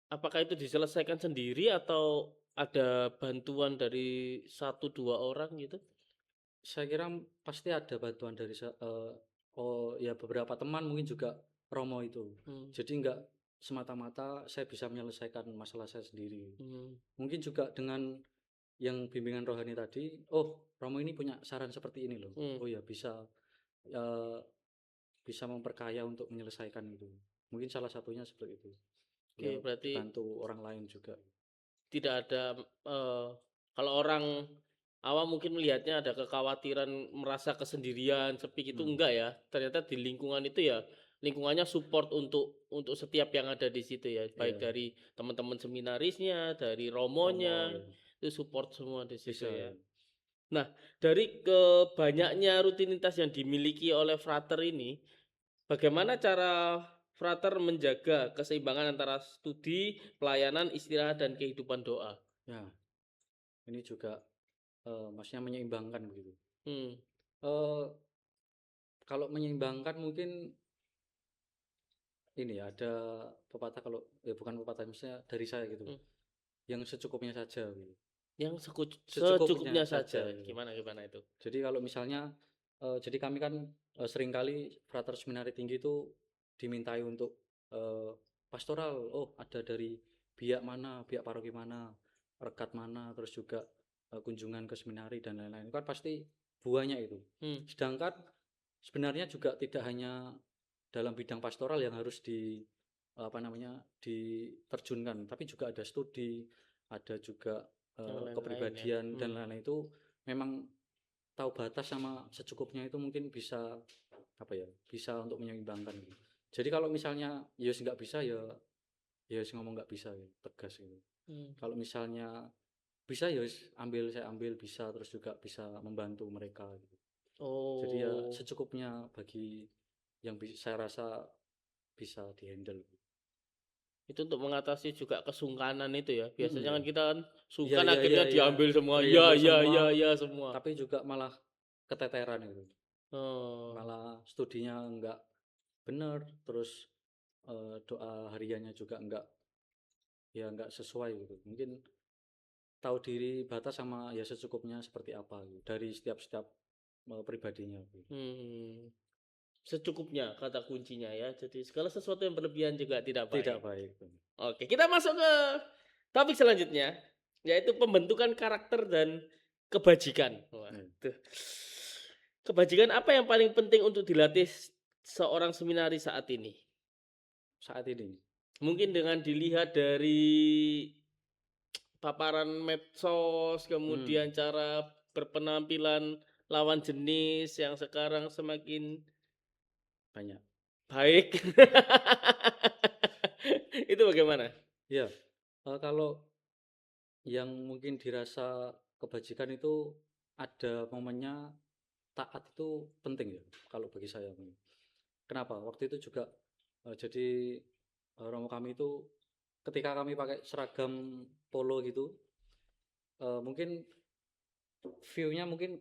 apakah itu diselesaikan sendiri atau ada bantuan dari 1-2 orang gitu? Saya kira pasti ada bantuan dari oh ya beberapa teman mungkin juga Romo itu. Hmm. Jadi enggak semata-mata saya bisa menyelesaikan masalah saya sendiri. Hmm. Mungkin juga dengan yang bimbingan rohani tadi, oh Romo ini punya saran seperti ini loh. Hmm. Oh ya bisa eh, bisa memperkaya untuk menyelesaikan itu. Mungkin salah satunya seperti itu. Ya Oke, berarti dibantu orang lain juga. tidak ada kalau orang awam mungkin melihatnya ada kekhawatiran merasa kesendirian, sepi gitu Hmm. enggak ya. Ternyata di lingkungan itu ya lingkungannya support untuk setiap yang ada di situ ya, baik Ya, dari teman-teman seminarisnya, dari Romo romonya, ya. itu support semua di situ Bisa ya. ya. Nah, dari kebanyaknya rutinitas yang dimiliki oleh frater ini, bagaimana cara frater menjaga keseimbangan antara studi, pelayanan, istirahat, dan kehidupan doa? Ya, ini juga maksudnya menyeimbangkan begitu. Hmm. Eh kalau menyeimbangkan mungkin ini ya ada pepatah, kalau ya bukan pepatah, maksudnya dari saya gitu. Hmm. Yang secukupnya saja gitu. Yang Secukupnya secukupnya saja saja. gitu. Gimana itu? Jadi kalau misalnya jadi kami kan seringkali frater seminari tinggi itu dimintai untuk pastoral. Oh, ada dari biak mana, biak paroki mana, rekat mana, terus juga kunjungan ke seminari dan lain-lain. Kan pasti buahnya itu. Hmm. Sedangkan sebenarnya juga tidak hanya dalam bidang pastoral yang harus apa namanya diterjunkan, tapi juga ada studi, ada juga Yang lain-lain ya. kepribadian dan Hmm. lain-lain. Itu memang tahu batas sama secukupnya itu mungkin bisa apa ya, bisa untuk menyeimbangkan gitu. Jadi kalau misalnya ya nggak bisa ya ngomong nggak bisa ya, tegas gitu. Hmm. Kalau misalnya bisa ya saya ambil bisa, terus juga bisa membantu mereka gitu. Jadi ya Oh, secukupnya bagi yang saya rasa bisa dihandle. itu untuk mengatasi juga kesungkanan itu ya. Biasanya Ya. kan kita kan Iya sungkan iya iya akhirnya iya. diambil semua. Ya, Diambil ya, semua, ya, ya semua. tapi juga malah keteteran itu. Oh. Malah studinya enggak benar, terus doa hariannya juga enggak sesuai gitu. Mungkin tahu diri batas sama ya secukupnya seperti apa gitu, dari setiap pribadinya gitu. Hmm. Secukupnya kata kuncinya ya. Jadi segala sesuatu yang berlebihan juga tidak Tidak baik. baik. Oke, kita masuk ke topik selanjutnya, yaitu pembentukan karakter dan kebajikan. Ya. Waduh. Kebajikan apa yang paling penting untuk dilatih seorang seminaris saat ini? Saat ini. Mungkin dengan dilihat dari paparan medsos, Hmm, kemudian cara berpenampilan lawan jenis yang sekarang semakin banyak. baik. Itu bagaimana? Ya, kalau yang mungkin dirasa kebajikan itu ada momennya, taat itu penting ya kalau bagi saya. Kenapa? Waktu itu juga Jadi romo kami itu ketika kami pakai seragam polo gitu, mungkin view-nya mungkin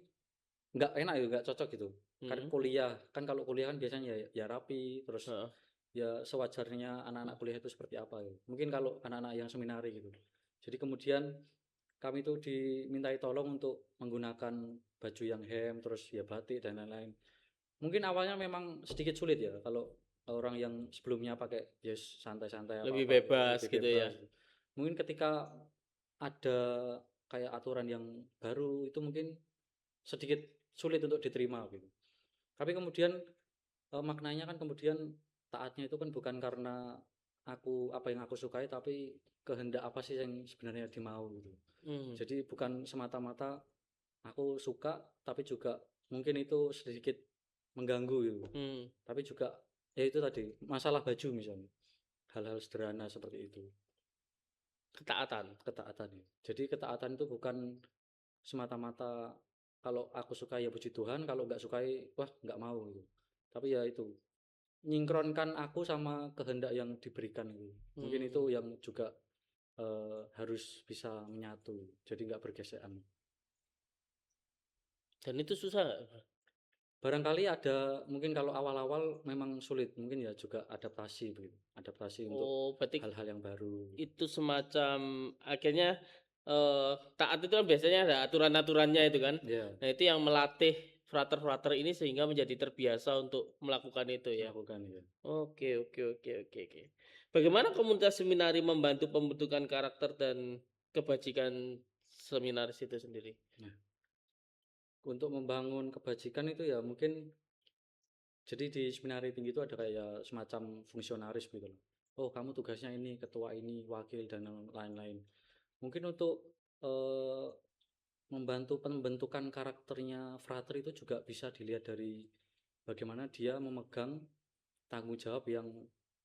nggak enak ya, nggak cocok gitu. Kan Mhm. kuliah, kan kalau kuliah kan biasanya ya rapi, terus Heeh. ya sewajarnya anak-anak kuliah itu seperti apa ya. Mungkin kalau anak-anak yang seminari gitu. Jadi kemudian kami tuh dimintai tolong untuk menggunakan baju yang hem, terus ya batik dan lain-lain. Mungkin awalnya memang sedikit sulit ya kalau orang yang sebelumnya pakai yes santai-santai Lebih apa-apa gitu, bebas lebih gitu ya. bebas. Mungkin ketika ada kayak aturan yang baru itu mungkin sedikit sulit untuk diterima gitu. Tapi kemudian maknanya kan kemudian taatnya itu kan bukan karena apa yang aku sukai, tapi kehendak apa sih yang sebenarnya dimau gitu. Mhm. Jadi bukan semata-mata aku suka, tapi juga mungkin itu sedikit mengganggu gitu. Mhm. Tapi juga ya itu tadi masalah baju misalnya, hal-hal sederhana seperti itu, Ketaatan. ketaatan ya. Jadi ketaatan itu bukan semata-mata kalau aku suka ya puji Tuhan, kalau nggak sukai wah nggak mau gitu. Tapi ya itu nyinkronkan aku sama kehendak yang diberikan gitu. Mungkin Hmm. itu yang juga harus bisa menyatu, jadi nggak bergesekan. Dan itu susah nggak? Barangkali ada mungkin kalau awal-awal memang sulit, mungkin ya juga adaptasi begitu, adaptasi untuk Oh, berarti hal-hal yang baru. itu semacam akhirnya taat itu kan biasanya ada aturan-aturannya itu kan. Ya, Nah, itu yang melatih frater-frater ini sehingga menjadi terbiasa untuk melakukan itu ya. melakukan ya. Oke, oke, oke, oke, oke. Bagaimana komunitas seminari membantu pembentukan karakter dan kebajikan seminaris itu sendiri? Nah, untuk membangun kebajikan itu ya mungkin jadi di seminari tinggi itu ada kayak semacam fungsionaris gitu loh. Oh, kamu tugasnya ini, ketua ini, wakil dan lain-lain. Mungkin untuk eh, membantu pembentukan karakternya frater itu juga bisa dilihat dari bagaimana dia memegang tanggung jawab yang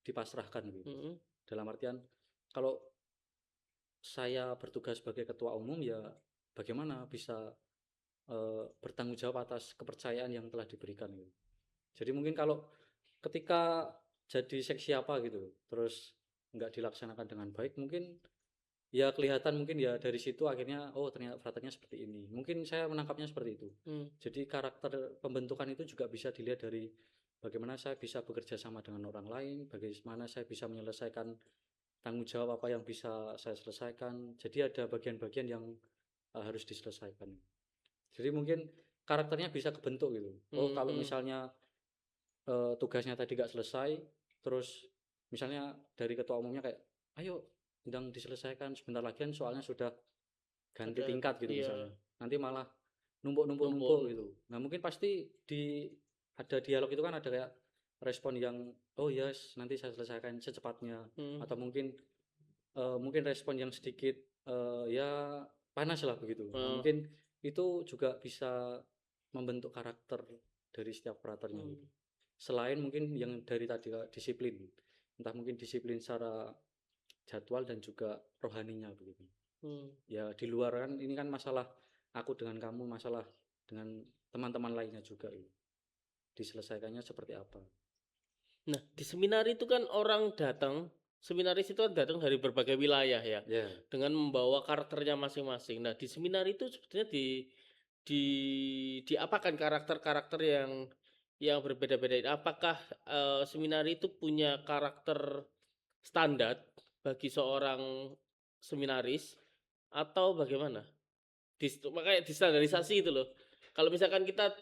dipasrahkan gitu. Mhm. Dalam artian kalau saya bertugas sebagai ketua umum ya bagaimana bisa bertanggung jawab atas kepercayaan yang telah diberikan gitu. Jadi mungkin kalau ketika jadi seksi apa gitu, terus nggak dilaksanakan dengan baik, mungkin ya kelihatan mungkin ya dari situ akhirnya oh ternyata fraternya seperti ini. Mungkin saya menangkapnya seperti itu. Hmm. Jadi karakter pembentukan itu juga bisa dilihat dari bagaimana saya bisa bekerja sama dengan orang lain, bagaimana saya bisa menyelesaikan tanggung jawab apa yang bisa saya selesaikan. Jadi ada bagian-bagian yang harus diselesaikan. Jadi mungkin karakternya bisa kebentuk gitu. Oh Hmm. kalau Hmm. misalnya tugasnya tadi gak selesai, terus misalnya dari ketua umumnya kayak, ayo sedang diselesaikan sebentar lagi kan soalnya sudah ganti Ada, tingkat gitu iya, misalnya. Nanti malah numpuk-numpuk-numpuk numpuk. gitu. Nah mungkin pasti ada dialog itu kan ada kayak respon yang, oh yes nanti saya selesaikan secepatnya. Hmm. Atau mungkin respon yang sedikit ya panas lah begitu. Nah Eh, mungkin itu juga bisa membentuk karakter dari setiap operatornya hmm. gitu. Selain mungkin yang dari tadi disiplin, entah mungkin disiplin secara jadwal dan juga rohaninya begitu. Hmm. Ya di luar kan ini kan masalah aku dengan kamu, masalah dengan teman-teman lainnya juga gitu. Diselesaikannya seperti apa? Nah, di seminar itu kan orang datang, seminaris itu kan datang dari berbagai wilayah ya, Ya, dengan membawa karakternya masing-masing. Nah, di seminar itu sebetulnya di diapakan karakter-karakter yang berbeda-beda ini? Apakah seminar itu punya karakter standar bagi seorang seminaris atau bagaimana? Makanya distandarisasi itu loh. Kalau misalkan kita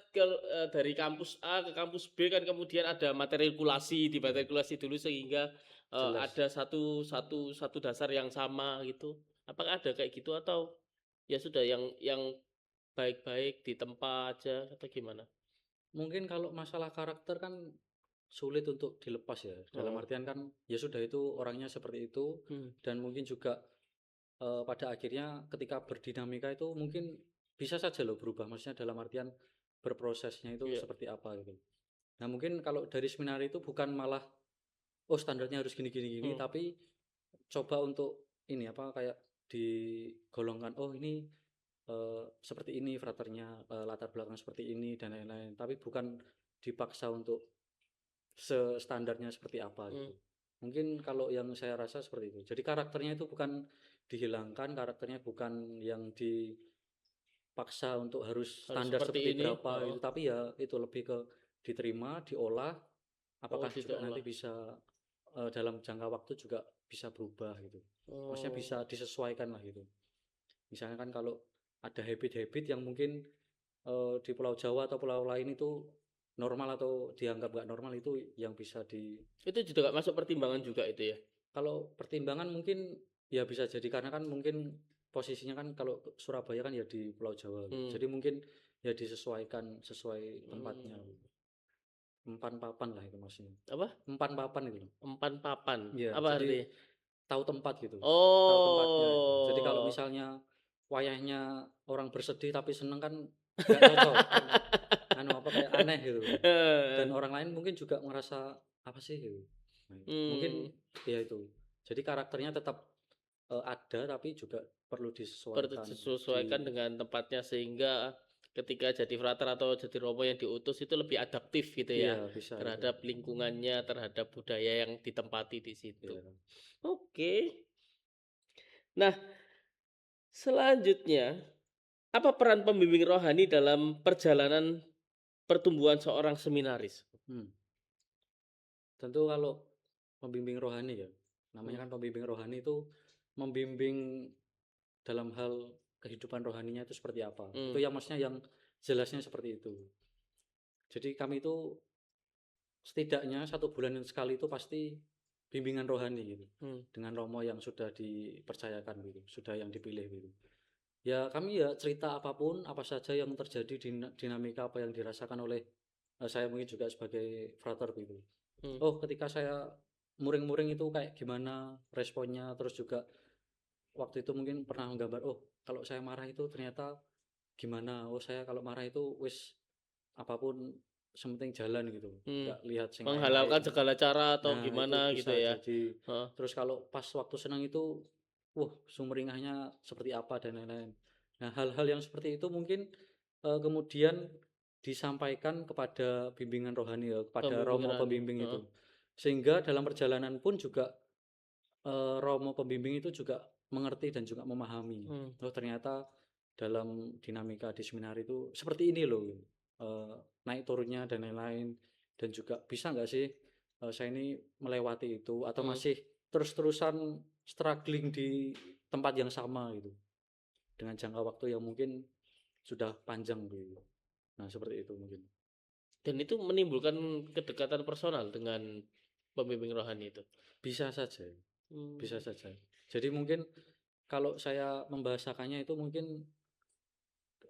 dari kampus A ke kampus B kan kemudian ada matrikulasi, ya, dimatrikulasi dulu sehingga jelas. ada satu dasar yang sama gitu. Apakah ada kayak gitu atau ya sudah yang baik-baik di tempat aja atau gimana? Mungkin kalau masalah karakter kan sulit untuk dilepas ya. Dalam Oh. artian kan ya sudah itu orangnya seperti itu Hmm. dan mungkin juga pada akhirnya ketika berdinamika itu mungkin bisa saja loh berubah. Maksudnya dalam artian berprosesnya itu Iya. seperti apa gitu. Nah mungkin kalau dari seminar itu bukan malah oh standarnya harus gini gini gini, Hmm. tapi coba untuk ini apa kayak digolongkan oh ini seperti ini fraternya latar belakang seperti ini dan lain-lain. Tapi bukan dipaksa untuk standarnya seperti apa Hmm. gitu. Mungkin kalau yang saya rasa seperti itu. Jadi karakternya itu bukan dihilangkan, karakternya bukan yang dipaksa untuk harus Harus standar seperti seperti ini. berapa gitu, tapi ya itu lebih ke diterima, diolah, Oh, apakah juga diolah. nanti bisa dalam jangka waktu juga bisa berubah gitu. Maksudnya bisa Oh. disesuaikan lah gitu. Misalnya kan kalau ada habit-habit yang mungkin di Pulau Jawa atau pulau lain itu normal atau dianggap nggak normal, itu yang bisa Itu juga nggak masuk pertimbangan juga itu ya. kalau pertimbangan mungkin ya bisa jadi karena kan mungkin posisinya kan kalau Surabaya kan ya di Pulau Jawa gitu. Hmm. Jadi mungkin ya disesuaikan sesuai tempatnya. Hmm. Empan papan lah itu maksudnya. Apa? Empan papan itu loh. Empan papan. Iya, Apa jadi artinya? tahu tempat gitu. Tahu tempatnya itu. Jadi kalau Oh. misalnya wayahnya orang bersedih tapi seneng kan nggak cocok kan, apa kayak aneh gitu. Dan orang lain mungkin juga ngerasa apa sih gitu. Nah, mungkin Hmm. ya itu. Jadi karakternya tetap ada tapi juga perlu disesuaikan Disesuaikan dengan tempatnya sehingga ketika jadi frater atau jadi romo yang diutus itu lebih adaptif gitu ya iya bisa itu. terhadap lingkungannya, terhadap budaya yang ditempati di situ. Iya. Oke. Nah, selanjutnya, apa peran pembimbing rohani dalam perjalanan pertumbuhan seorang seminaris? Hmm. Tentu kalau pembimbing rohani ya, Hmm. namanya kan pembimbing rohani itu membimbing dalam hal kehidupan rohaninya itu seperti apa. Hmm. Itu yang maksudnya yang jelasnya seperti itu. Jadi kami itu setidaknya 1 bulan sekali itu pasti bimbingan rohani gitu. Hmm. Dengan romo yang sudah dipercayakan gitu, sudah yang dipilih gitu. Ya kami ya cerita apapun, apa saja yang terjadi, dinamika apa yang dirasakan oleh saya mungkin juga sebagai frater gitu. Hmm. Oh ketika saya muring-muring itu kayak gimana responnya, terus juga waktu itu mungkin pernah menggambar, oh kalau saya marah itu ternyata gimana, oh saya kalau marah itu wis apapun sementing jalan gitu, Hmm. nggak lihat sing Menghalalkan lain-lain. segala cara atau Nah itu gimana gitu bisa ya. jadi. Heeh. Terus kalau pas waktu senang itu sumringahnya seperti apa dan lain-lain. Nah hal-hal yang seperti itu mungkin kemudian disampaikan kepada bimbingan rohani ya, kepada Pembimbing romo rohani. pembimbing Heeh. itu, sehingga dalam perjalanan pun juga romo pembimbing itu juga mengerti dan juga memahami. Hmm. Oh ternyata dalam dinamika di seminar itu seperti ini loh, naik turunnya dan lain-lain. Dan juga bisa nggak sih saya ini melewati itu atau Hmm. masih terus-terusan struggling di tempat yang sama gitu dengan jangka waktu yang mungkin sudah panjang gitu. Nah seperti itu mungkin. Dan itu menimbulkan kedekatan personal dengan pembimbing rohani itu. Bisa saja, bisa Hmm. saja. Jadi mungkin kalau saya membahasakannya itu mungkin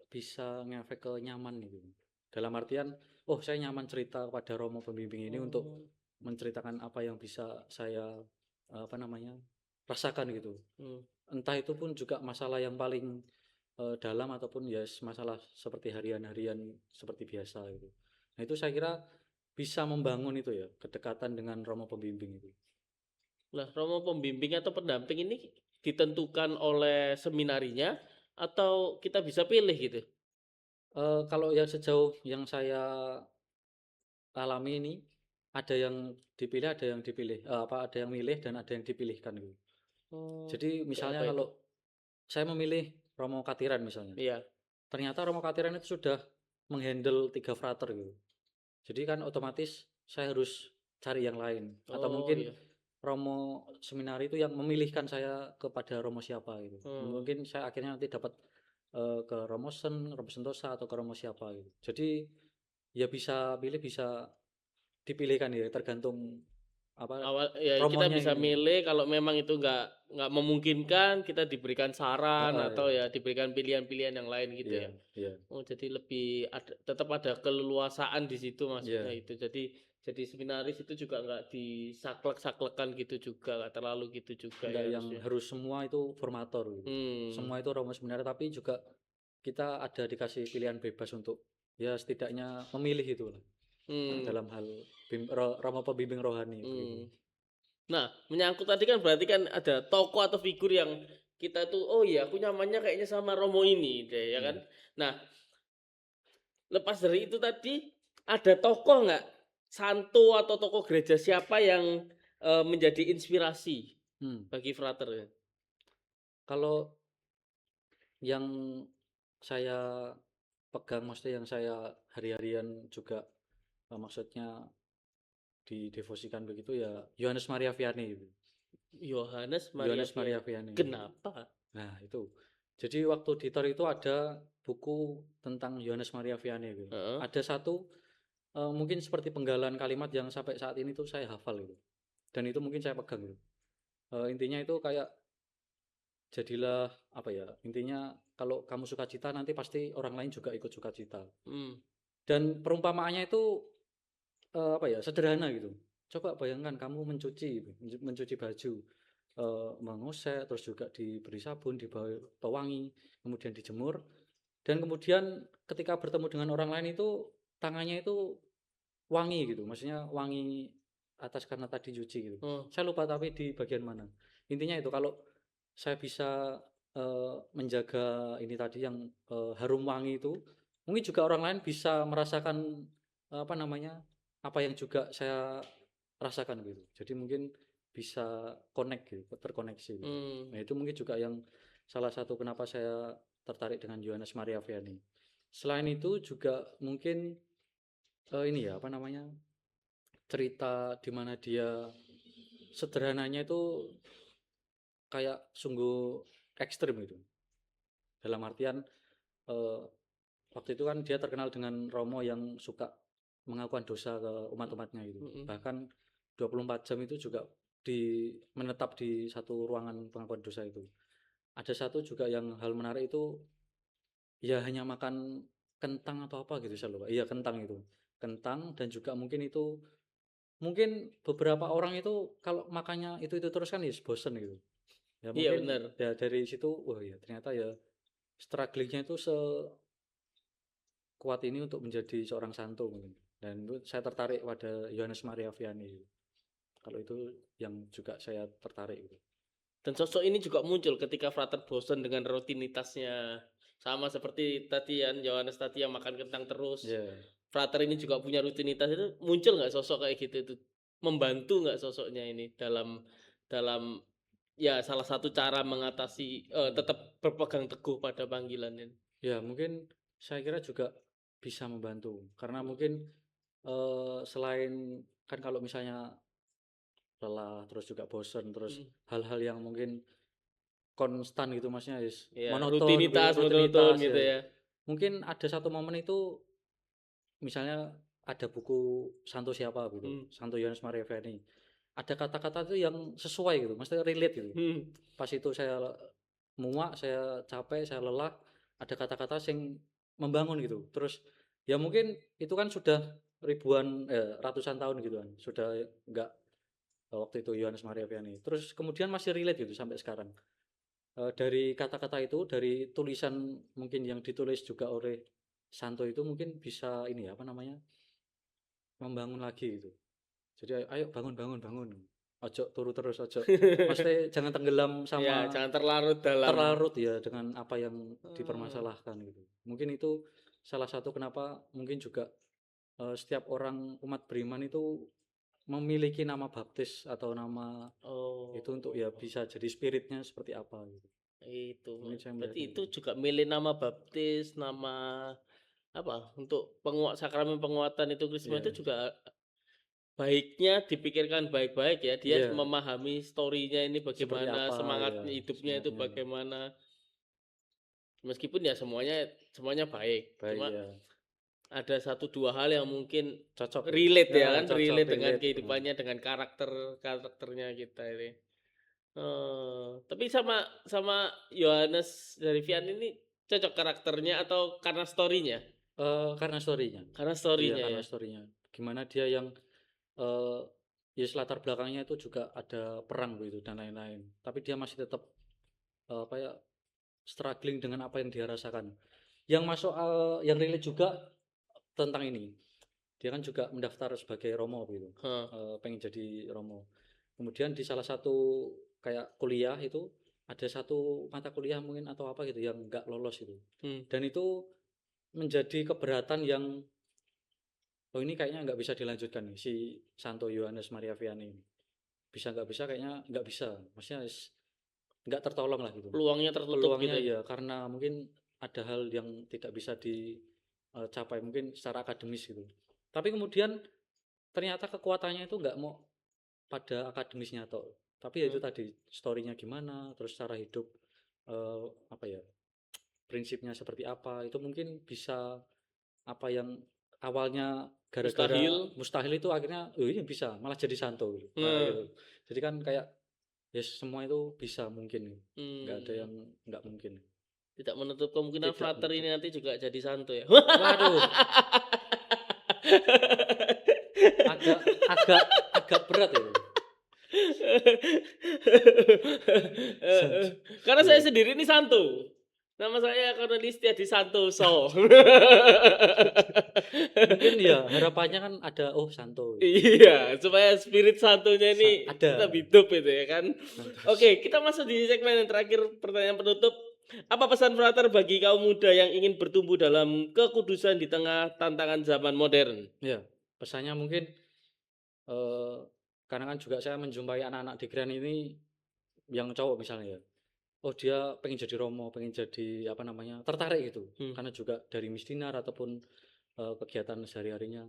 bisa ngefek ke nyaman gitu. Dalam artian, oh saya nyaman cerita kepada romo pembimbing ini untuk Oh. menceritakan apa yang bisa saya apa namanya rasakan gitu. Hmm. Entah itu pun juga masalah yang paling dalam ataupun ya masalah seperti harian-harian seperti biasa gitu. Nah itu saya kira bisa membangun itu ya kedekatan dengan romo pembimbing itu. Lah, romo pembimbing atau pendamping ini ditentukan oleh seminarinya atau kita bisa pilih gitu? Kalau yang sejauh yang saya alami ini ada yang dipilih, ada yang dipilih, ada yang milih dan ada yang dipilihkan gitu. Oh, Jadi kayak misalnya apa itu? kalau saya memilih Romo Katiran misalnya, Iya. ternyata Romo Katiran itu sudah menghandle 3 frater gitu. Jadi kan otomatis saya harus cari yang lain atau Oh, mungkin iya. Romo seminari itu yang memilihkan saya kepada Romo siapa gitu. Hmm. Mungkin saya akhirnya nanti dapat ke Romo Sen, Romo Sentosa atau ke Romo siapa gitu. Jadi ya bisa pilih, bisa dipilihkan ya tergantung apa Awal ya kita romonya bisa ini. milih kalau memang itu nggak memungkinkan kita diberikan saran Heeh, atau ya. ya diberikan pilihan-pilihan yang lain gitu Iya, ya. iya, Oh, jadi lebih ada, tetap ada keleluasaan di situ maksudnya iya. itu. Jadi seminaris itu juga nggak disaklek-saklekan gitu juga, nggak terlalu gitu juga Enggak ya yang harusnya. harus semua itu formator gitu. Hmm. Semua itu romo sebenarnya tapi juga kita ada dikasih pilihan bebas untuk ya setidaknya memilih itu lah Hmm. dalam hal romo pembimbing rohani begitu. Hmm. Nah, menyangkut tadi kan berarti kan ada tokoh atau figur yang kita tuh, oh iya aku nyamannya kayaknya sama Romo ini deh ya kan. Hmm. Nah, lepas dari itu tadi ada tokoh nggak santo atau tokoh gereja siapa yang menjadi inspirasi bagi Frater ya? Kalau yang saya pegang, maksudnya yang saya hari-harian juga maksudnya didevosikan begitu ya, Yohanes Maria Vianney gitu. Yohanes Maria Yohanes Maria Vianney. Vianney. Kenapa? Nah, itu. Jadi waktu di Tor itu ada buku tentang Yohanes Maria Vianney gitu. Heeh. Ada satu mungkin seperti penggalan kalimat yang sampai saat ini tuh saya hafal gitu. Dan itu mungkin saya pegang gitu. Intinya itu kayak jadilah apa ya? Intinya kalau kamu sukacita nanti pasti orang lain juga ikut sukacita. Hmm. Dan perumpamaannya itu apa ya? Sederhana gitu. Coba bayangkan kamu mencuci baju, mengusek, terus juga diberi sabun, dibawa pewangi, kemudian dijemur, dan kemudian ketika bertemu dengan orang lain itu tangannya itu wangi gitu, maksudnya wangi atas karena tadi cuci gitu. Oh. Saya lupa tapi di bagian mana. Intinya itu kalau saya bisa menjaga ini tadi yang harum wangi itu, mungkin juga orang lain bisa merasakan apa namanya, apa yang juga saya rasakan gitu. Jadi mungkin bisa connect gitu, terkoneksi gitu. Nah, itu mungkin juga yang salah satu kenapa saya tertarik dengan Yohanes Maria Vianney. Selain itu juga mungkin ini ya, apa namanya, cerita di mana dia sederhananya itu kayak sungguh ekstrim gitu. Dalam artian eh, waktu itu kan dia terkenal dengan Romo yang suka mengakukan dosa ke umat-umatnya gitu. Bahkan 24 jam itu juga menetap di satu ruangan pengakuan dosa itu. Ada satu juga yang hal menarik itu, ya hanya makan kentang atau apa gitu, saya lupa. Iya, kentang itu. Kentang, dan juga mungkin itu, mungkin beberapa orang itu kalau makannya itu terus kan ya bosen gitu. Ya Iya mungkin benar. ya dari situ, wah ya ternyata ya strugglingnya itu sekuat ini untuk menjadi seorang santo mungkin. Dan itu saya tertarik pada Yohanes Maria Vianney. Kalau itu yang juga saya tertarik gitu. Dan sosok ini juga muncul ketika Frater bosan dengan rutinitasnya. Sama seperti tadi Yohanes tadi yang makan kentang terus. Yeah. Frater ini juga punya rutinitas, itu muncul nggak sosok kayak gitu itu? Membantu nggak sosoknya ini dalam dalam ya salah satu cara mengatasi tetap berpegang teguh pada panggilan ini? Ya, mungkin saya kira juga bisa membantu. Karena mungkin selain kan kalau misalnya lelah, terus juga bosen, terus hal-hal yang mungkin konstan gitu masnya, Ya, monoton gitu, rutinitas monoton rutinitas gitu ya. ya. Mungkin ada satu momen itu, misalnya ada buku Santo siapa gitu, Santo Yohanes Maria Vianney. Ada kata-kata itu yang sesuai gitu, maksudnya relate gitu. Pas itu saya muak, saya capek, saya lelah, ada kata-kata yang membangun gitu. Terus ya mungkin itu kan sudah ratusan tahun gitu kan, sudah enggak waktu itu Yohanes Maria Vianney. Terus kemudian masih relate gitu sampai sekarang. Dari kata-kata itu, dari tulisan mungkin yang ditulis juga oleh Santo itu mungkin bisa ini ya, apa namanya, membangun lagi gitu. Jadi ayo bangun bangun bangun. Ojo turu terus, ojo. Maksudnya jangan tenggelam Ya, sama jangan terlarut dalam. terlarut ya dengan apa yang dipermasalahkan gitu. Mungkin itu salah satu kenapa mungkin juga setiap orang umat beriman itu memiliki nama baptis atau nama itu untuk ya bisa jadi spiritnya seperti apa gitu. Itu Mungkin saya berarti melihatnya itu gitu. juga milih nama baptis, nama apa untuk sakramen penguatan itu Krisma Iya, itu juga baiknya dipikirkan baik-baik ya. Dia iya, memahami story-nya ini seperti bagaimana, apa ya semangatnya hidupnya itu semangatnya. bagaimana. Meskipun ya semuanya baik. Baik Cuma ya, ada satu dua hal yang mungkin cocok ya. relate Ya, ya kan, cocok relate dengan relate. kehidupannya, dengan karakternya kita ini. Tapi sama sama Yohanes dari Vian ini cocok karakternya atau karena story-nya? Karena story-nya. Karena Iya, story-nya karena ya. story-nya. Gimana dia yang eh ya latar belakangnya itu juga ada perang gitu dan lain-lain. Tapi dia masih tetap apa ya, struggling dengan apa yang dia rasakan. Yang masuk yang relate juga tentang ini. Dia kan juga mendaftar sebagai Romo gitu. Pengen jadi Romo. Kemudian di salah satu kayak kuliah itu ada satu mata kuliah mungkin atau apa gitu yang nggak lolos itu. Dan itu menjadi keberatan yang oh ini kayaknya nggak bisa dilanjutkan nih si Santo Yohanes Maria Vianney ini. Bisa nggak bisa kayaknya nggak bisa. Maksudnya nggak tertolong lah gitu. Peluangnya tertutup gitu Peluangnya ya. ya karena mungkin ada hal yang tidak bisa dicapai mungkin secara akademis gitu. Tapi kemudian ternyata kekuatannya itu nggak mau pada akademisnya toh. Tapi ya itu Hmm. tadi story-nya gimana, terus cara hidup apa ya prinsipnya seperti apa itu mungkin bisa apa yang awalnya gara-gara Mustahil. mustahil itu akhirnya oh iya bisa malah jadi santo gitu. Nah, Nah, gitu. Jadi kan kayak ya semua itu bisa mungkin nggak ada hmm, yang nggak mungkin tidak menutup kemungkinan tidak Frater menutup ini nanti juga jadi santo ya. waduh agak agak agak berat ya santo Karena saya iya sendiri ini santo. Nama saya Cornelis Tiadi Santoso. mungkin ya harapannya kan ada oh santo Iya, supaya spirit santunya ini tetap ada hidup itu ya kan. santos Oke, kita masuk di segmen yang terakhir, pertanyaan penutup. Apa pesan Frater bagi kaum muda yang ingin bertumbuh dalam kekudusan di tengah tantangan zaman modern? ya pesannya mungkin eh, karena kan juga saya menjumpai anak-anak di Grand ini yang cowok misalnya ya oh dia pengen jadi romo pengen jadi apa namanya tertarik gitu Hmm. karena juga dari misdinar ataupun kegiatan sehari-harinya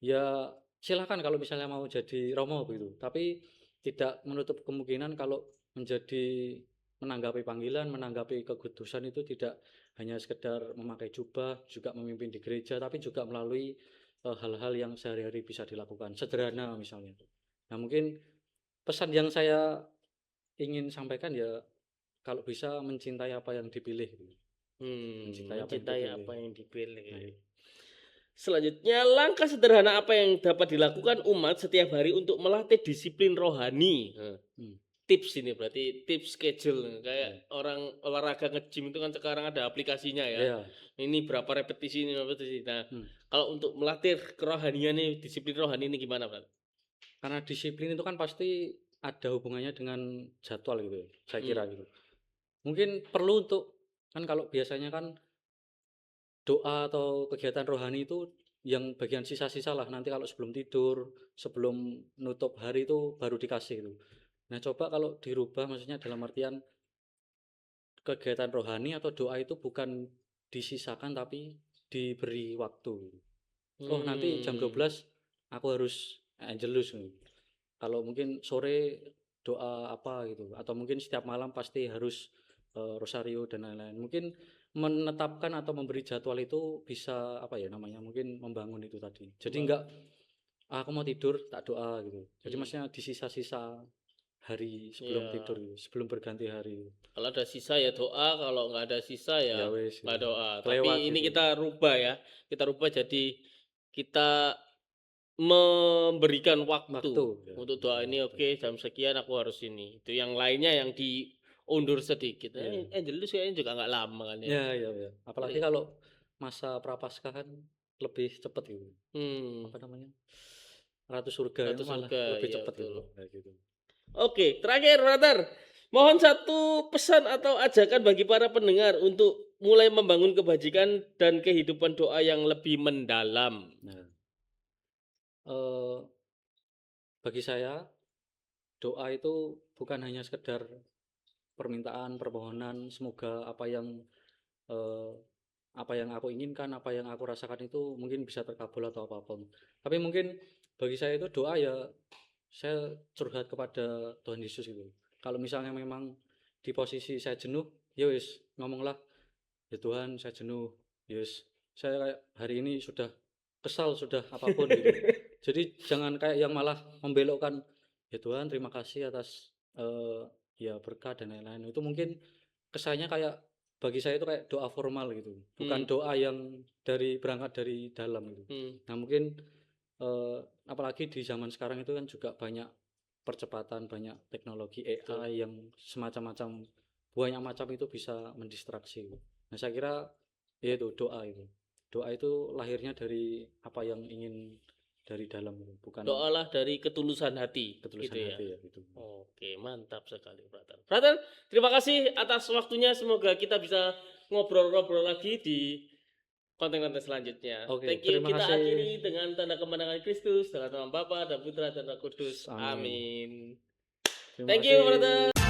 ya silakan kalau misalnya mau jadi romo begitu tapi tidak menutup kemungkinan kalau menjadi menanggapi panggilan menanggapi kekudusan itu tidak hanya sekedar memakai jubah juga memimpin di gereja tapi juga melalui hal-hal yang sehari-hari bisa dilakukan sederhana misalnya nah mungkin pesan yang saya ingin sampaikan ya kalau bisa mencintai apa yang dipilih gitu. Mencintai apa yang Mencintai dipilih apa yang dipilih. nah, Selanjutnya, langkah sederhana apa yang dapat dilakukan umat setiap hari untuk melatih disiplin rohani? hmm, Tips ini berarti tips schedule ya, kayak orang olahraga nge-gym itu kan sekarang ada aplikasinya ya. ya, Ini berapa repetisi ini berapa repetisi. Nah, hmm. kalau untuk melatih kerohanian nih, disiplin rohani ini gimana, Bang? Karena disiplin itu kan pasti ada hubungannya dengan jadwal gitu ya, saya Hmm. kira gitu mungkin perlu untuk kan kalau biasanya kan doa atau kegiatan rohani itu yang bagian sisa-sisa lah nanti kalau sebelum tidur sebelum nutup hari itu baru dikasih gitu nah coba kalau dirubah maksudnya dalam artian kegiatan rohani atau doa itu bukan disisakan tapi diberi waktu. Oh, nanti jam Hmm. 12 aku harus angelus nih. Kalau mungkin sore doa apa gitu atau mungkin setiap malam pasti harus rosario dan lain-lain. Mungkin menetapkan atau memberi jadwal itu bisa apa ya namanya? Mungkin membangun itu tadi. Jadi enggak aku mau tidur tak doa gitu. Jadi Hmm. maksudnya di sisa-sisa hari sebelum Ya, tidur gitu, sebelum berganti hari. kalau ada sisa ya doa, kalau nggak ada sisa Ya ya wes nggak gitu. doa. Kelewat Tapi ini gitu. kita rubah ya. Kita rubah jadi kita memberikan waktu Waktu ya, untuk doa memberikan ini. waktu. Oke, jam sekian aku harus ini. Itu yang lainnya yang diundur sedikit. Iya. Angelus kayaknya juga nggak lama kan ya. Ya, ya, ya. Apalagi kalau masa prapaskah kan lebih cepat gitu. Hmm, Apa namanya? Ratu surga Ratu itu malah Surga, lebih iya cepat gitu. betul. Kayak gitu. Oke, terakhir brother. Mohon satu pesan atau ajakan bagi para pendengar untuk mulai membangun kebajikan dan kehidupan doa yang lebih mendalam. Nah, eh, bagi saya doa itu bukan hanya sekedar permintaan, permohonan, semoga eh, apa yang aku inginkan, apa yang aku rasakan itu mungkin bisa terkabul atau apapun. Tapi mungkin bagi saya itu doa ya saya curhat kepada Tuhan Yesus gitu. Kalau misalnya memang di posisi saya jenuh, ya wis ngomonglah, ya Tuhan saya jenuh, ya wis saya kayak hari ini sudah kesal sudah apapun gitu. Jadi jangan kayak yang malah membelokkan, ya Tuhan terima kasih atas ya berkat dan lain-lain. Itu mungkin kesannya kayak bagi saya itu kayak doa formal gitu, bukan Hmm, doa yang berangkat dari dalam gitu. hmm, Nah mungkin apalagi di zaman sekarang itu kan juga banyak percepatan, banyak teknologi betul. AI yang semacam-macam banyak macam itu bisa mendistraksi. Nah saya kira ya itu doa itu. Doa itu lahirnya dari apa yang ingin dari dalam itu, bukan Doalah dari ketulusan hati, gitu ketulusan ya. hati ya gitu. Oke, mantap sekali, brother. Brother, terima kasih atas waktunya. Semoga kita bisa ngobrol-ngobrol lagi di konten-konten selanjutnya. Oke, Thank you. terima Kita kasih. akhiri dengan tanda kemenangan Kristus dalam nama Bapa dan Putra dan Roh Kudus. Amin. Amin. Terima Thank you, kasih. brother.